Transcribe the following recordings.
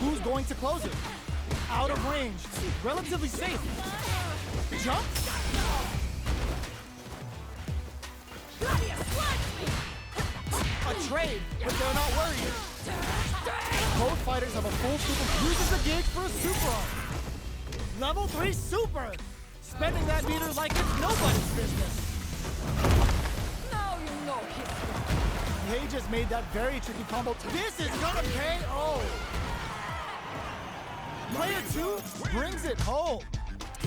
Who's going to close it? Out of range. Relatively safe. Jump? A trade, but they're not worried. Both fighters have a full super. Uses the gauge for a super arm. Level 3 super. Spending that meter like it's nobody's business. Now you know history. They just made that very tricky combo. This is gonna KO. Player 2 brings it home.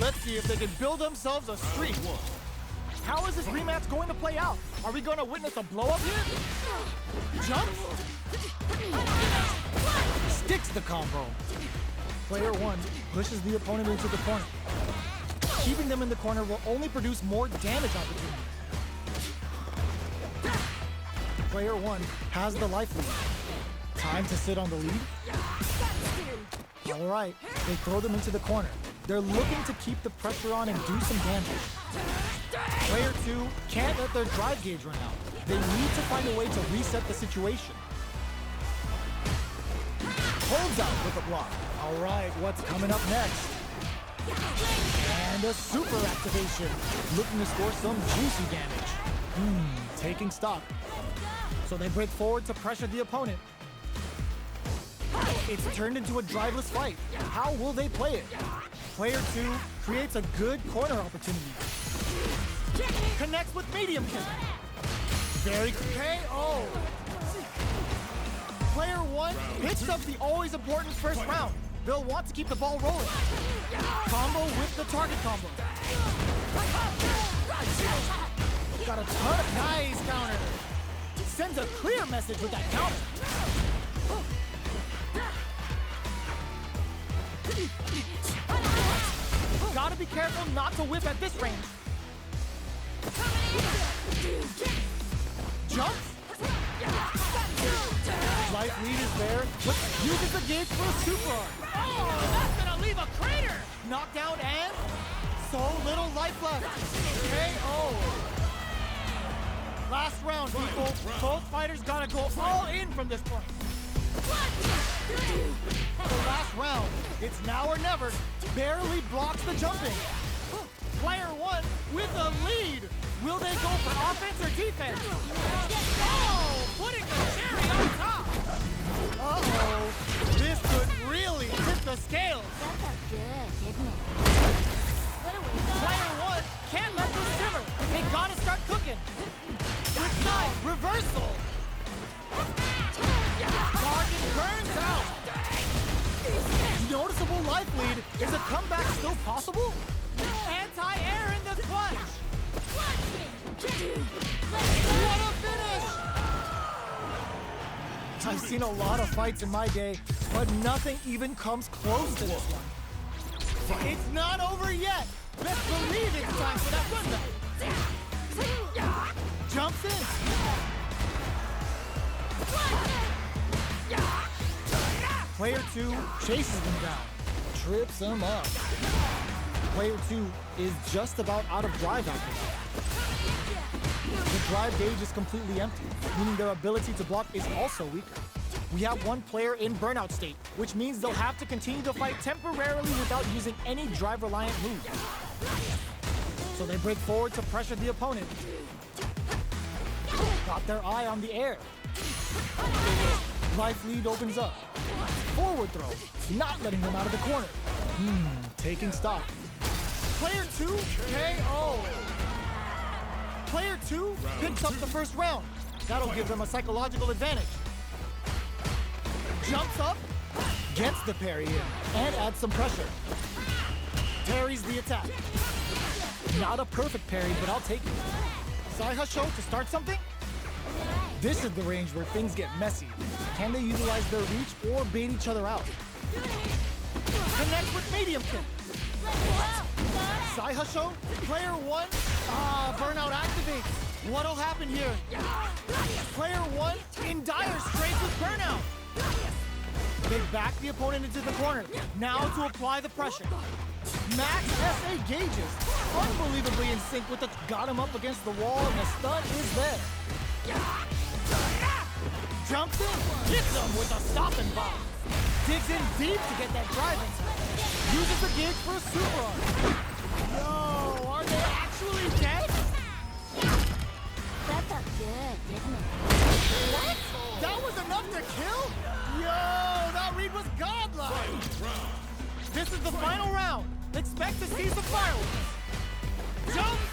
Let's see if they can build themselves a streak. How is this rematch going to play out? Are we going to witness a blow-up here? Jump? Sticks the combo. Player 1 pushes the opponent into the corner. Keeping them in the corner will only produce more damage opportunities. Player 1 has the life lead. Time to sit on the lead. All right, they throw them into the corner. They're looking to keep the pressure on and do some damage. Player 2 can't let their drive gauge run out. They need to find a way to reset the situation. Holds out with a block. All right, what's coming up next? And a super activation. Looking to score some juicy damage. Taking stock. So they break forward to pressure the opponent. It's turned into a driveless fight. How will they play it? Player 2 creates a good corner opportunity. Connects with medium kick. Very KO. Player 1 picks up the always important first round. They'll want to keep the ball rolling. Combo with the target combo. Got a ton of nice counter. Sends a clear message with that counter. Gotta be careful not to whip at this range. Jumps. Life lead is there, but uses the gauge for a super arm. Oh, that's gonna leave a crater. Knockdown and so little life left. KO. Last round, people. Both fighters gotta go all in from this point. The last round, it's now or never, barely blocks the jumping. Player 1 with a lead. Will they go for offense or defense? Oh, putting the cherry on top. Uh-oh, this could really tip the scales. That felt good, didn't it? Player 1 can't let this simmer. They gotta start cooking. Good side, reversal. Target burns out. Noticeable life lead. Is a comeback still possible? Anti-air in the clutch. What a finish! I've seen a lot of fights in my day, but nothing even comes close to this one. It's not over yet. Best believe it's time for that comeback. Jumps in. Player 2 chases them down, trips them up. Player 2 is just about out of drive after that. The drive gauge is completely empty, meaning their ability to block is also weaker. We have one player in burnout state, which means they'll have to continue to fight temporarily without using any drive-reliant moves. So they break forward to pressure the opponent. Got their eye on the air. Life lead opens up. Forward throw, not letting them out of the corner. Taking stock. Player 2 KO. Player 2 picks up the first round. That'll give them a psychological advantage. Jumps up, gets the parry in, and adds some pressure. Parries the attack. Not a perfect parry, but I'll take it. Saihasho to start something? This is the range where things get messy. Can they utilize their reach or bait each other out? Connect with medium kick. Saihasho, player 1, burnout activates. What'll happen here? Player 1 in dire straits with burnout. They back the opponent into the corner. Now to apply the pressure. Max SA gauges. Unbelievably in sync with the... Got him up against the wall and the stun is there. Jumps in, hits him with a stopping bomb. Digs in deep to get that drive inside. Uses the gauge for a super arm. Yo, are they actually dead? That felt good, didn't it? What? That was enough to kill? Yo, that read was godlike. This is the final round. Expect to see some fireworks. Jumps!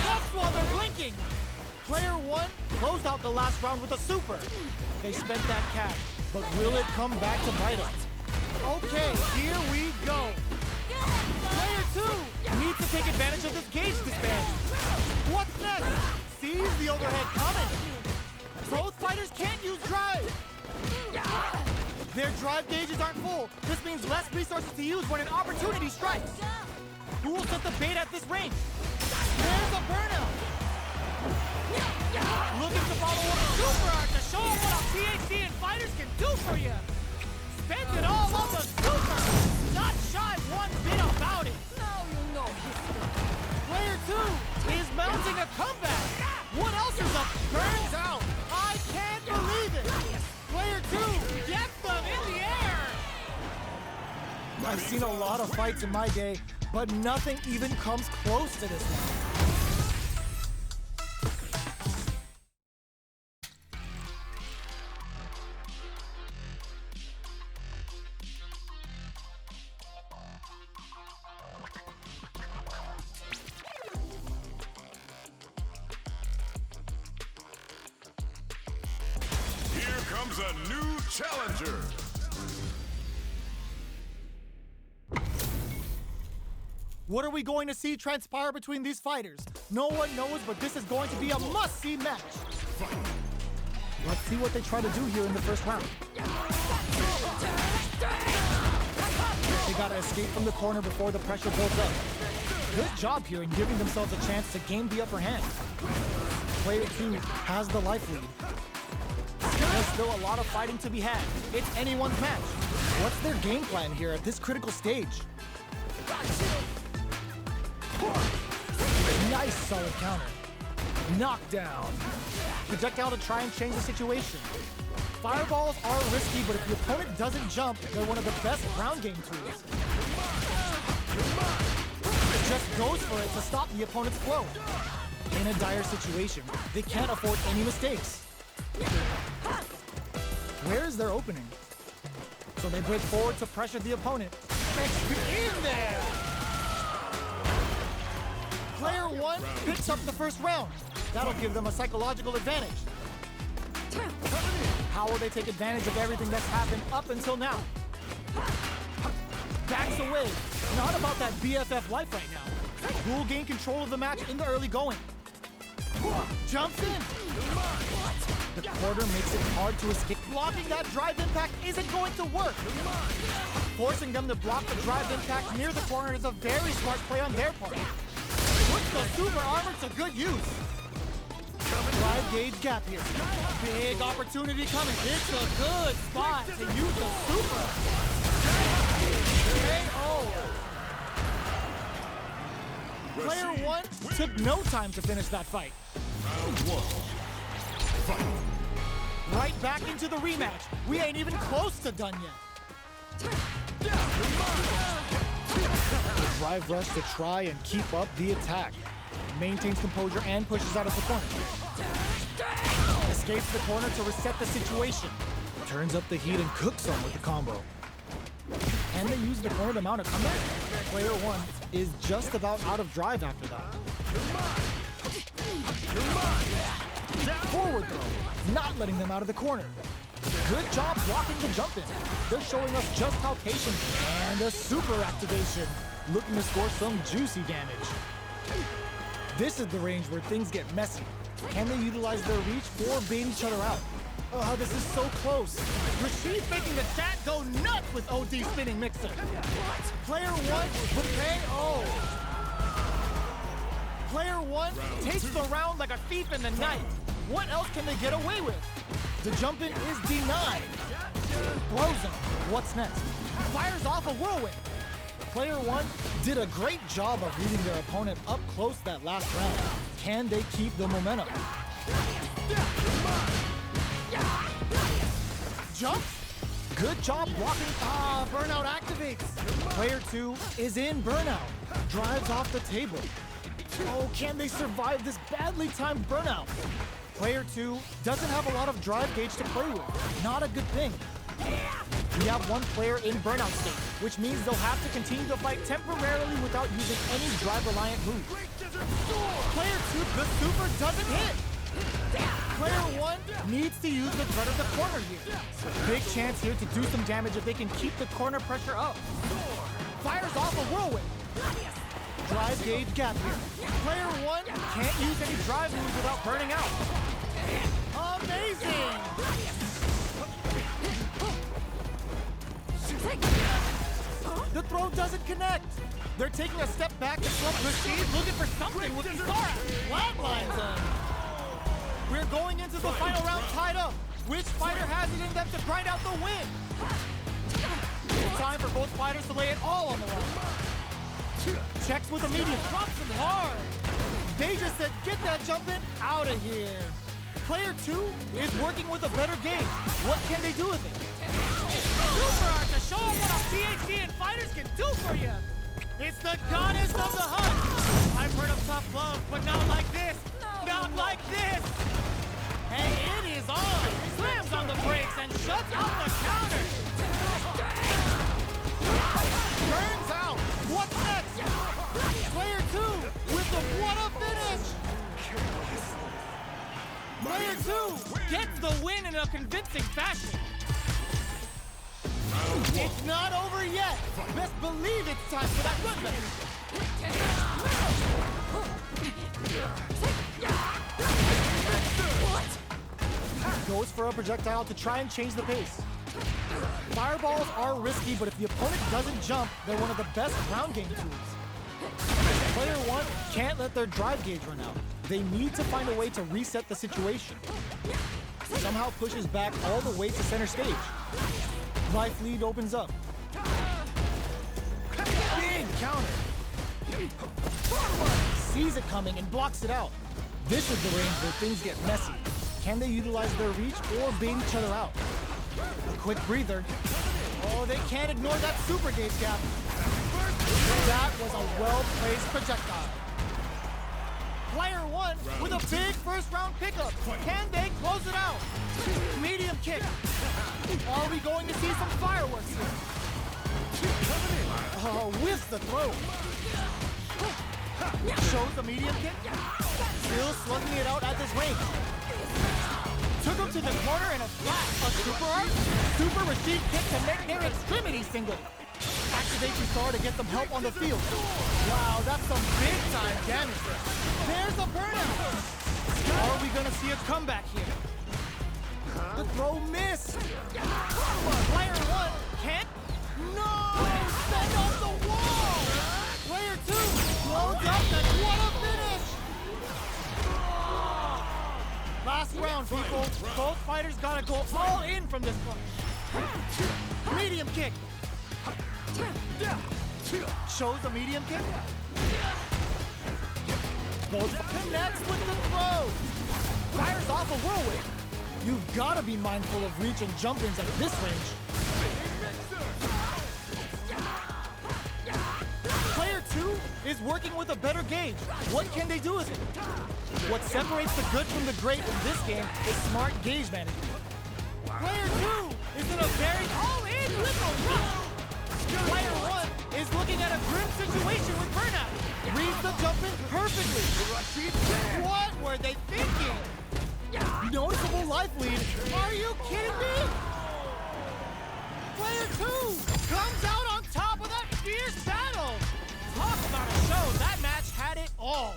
Ducks while they're blinking. Player 1 closed out the last round with a super. They spent that cash, but will it come back to bite us? Okay, here we go. Player 2 needs to take advantage of this gauge disband. What's next? Sees the overhead coming. Both fighters can't use drive. Their drive gauges aren't full. This means less resources to use when an opportunity strikes. Who will set the bait at this range? There's a burnout. Looking to follow up a super art to show off what our PhD and fighters can do for you. Spend it all on the super. Not shy one bit about it. Now you know history. Player 2 is mounting a comeback. What else is up? Burns out. I can't believe it. Player 2 gets them in the air. I've seen a lot of fights in my day, but nothing even comes close to this one. Here comes a new challenger. What are we going to see transpire between these fighters? No one knows, but this is going to be a must-see match. Let's see what they try to do here in the first round. They gotta escape from the corner before the pressure builds up. Good job here in giving themselves a chance to gain the upper hand. Player 2 has the life lead. There's still a lot of fighting to be had. It's anyone's match. What's their game plan here at this critical stage? Nice solid counter. Knockdown. Projectile to try and change the situation. Fireballs are risky, but if the opponent doesn't jump, they're one of the best ground game tools. Just goes for it to stop the opponent's flow. In a dire situation, they can't afford any mistakes. Where is their opening? So they break forward to pressure the opponent. In there! Player 1 picks up the first round. That'll give them a psychological advantage. How will they take advantage of everything that's happened up until now? Backs away. Not about that BFF life right now. Who will gain control of the match in the early going? Jumps in. The quarter makes it hard to escape. Blocking that drive impact isn't going to work. Forcing them to block the drive impact near the corner is a very smart play on their part. Puts the super armor to good use. Drive gauge gap here. Big opportunity coming. It's a good spot to use the super. KO. Player 1 took no time to finish that fight. Right back into the rematch. We ain't even close to done yet. Drive rush to try and keep up the attack. Maintains composure and pushes out of the corner. Escapes the corner to reset the situation. Turns up the heat and cooks them with the combo. Can they use the corner to mount a comeback? Player 1 is just about out of drive after that. Forward throw, not letting them out of the corner. Good job blocking the jump in. They're showing us just how patient. And a super activation. Looking to score some juicy damage. This is the range where things get messy. Can they utilize their reach or bait each other out? Oh, this is so close. Rashid making the chat go nuts with OD spinning mixer. Player 1 with KO. Player 1 takes the round like a thief in the night. What else can they get away with? The jump in is denied. Throws him. What's next? Fires off a whirlwind. Player 1 did a great job of reading their opponent up close that last round. Can they keep the momentum? jumps. Good job blocking. Burnout activates. Player 2 is in burnout. Drives off the table. Oh, can they survive this badly timed burnout? Player 2 doesn't have a lot of drive gauge to play with. Not a good thing. We have one player in burnout state, which means they'll have to continue to fight temporarily without using any drive-reliant moves. Player 2, the super doesn't hit. Player 1 needs to use the threat of the corner here. Big chance here to do some damage if they can keep the corner pressure up. Fires off a whirlwind. Drive gauge gap here. Player 1 can't use any drive moves without burning out. Amazing! The throw doesn't connect. They're taking a step back and slump Rashid looking for something with Kisara. Flatlines him. We're going into the final round tied up. Which fighter has it in them to grind out the win? It's time for both fighters to lay it all on the line. Checks with a medium, drops him hard. They just said, get that jump in, out of here. Player 2 is working with a better game. What can they do with it? Super art to show them what a PhD and fighters can do for you. It's the goddess of the hunt. I've heard of tough love, but not like this. Not like this. And it is on. Slams on the brakes and shuts out the counter. Burns out. What's next? Player 2 with the what a finish. Player 2 gets the win in a convincing fashion. It's not over yet. Best believe it's time for that run back. Goes for a projectile to try and change the pace. Fireballs are risky, but if the opponent doesn't jump, they're one of the best ground game tools. Player 1 can't let their drive gauge run out. They need to find a way to reset the situation. Somehow pushes back all the way to center stage. Life lead opens up. Big counter. Sees it coming and blocks it out. This is the range where things get messy. Can they utilize their reach or bait each other out? A quick breather. Oh, they can't ignore that super gauge gap. That was a well-placed projectile. Player 1 with a big first round pickup. Can they close it out? Medium kick. Are we going to see some fireworks here? Oh, whiffs the throw. Shows the medium kick. Still slugging it out at this range. Took him to the corner in a flat. A super art. Super Rashid kick to make their extremity single. Activate Kisara to get them help on the field. Wow, that's some big time damage there. There's a burnout. Are we gonna see a comeback here? The throw missed. Player 1 can't. No! Send off the wall! Player 2 loads up and what a finish! Last round, people. Both fighters gotta go all in from this one. Medium kick. Shows a medium kick. Both connects with the throw. Fires off a whirlwind. You've got to be mindful of reach and jump-ins at this range. Player 2 is working with a better gauge. What can they do with it? What separates the good from the great in this game is smart gauge management. Player 2 is in a very all-in with a rush. Player 1 is looking at a grim situation with burnout. Reads the jump in perfectly. What were they thinking? Noticeable life lead. Are you kidding me? Player 2 comes out on top of that fierce battle. Talk about a show. That match had it all.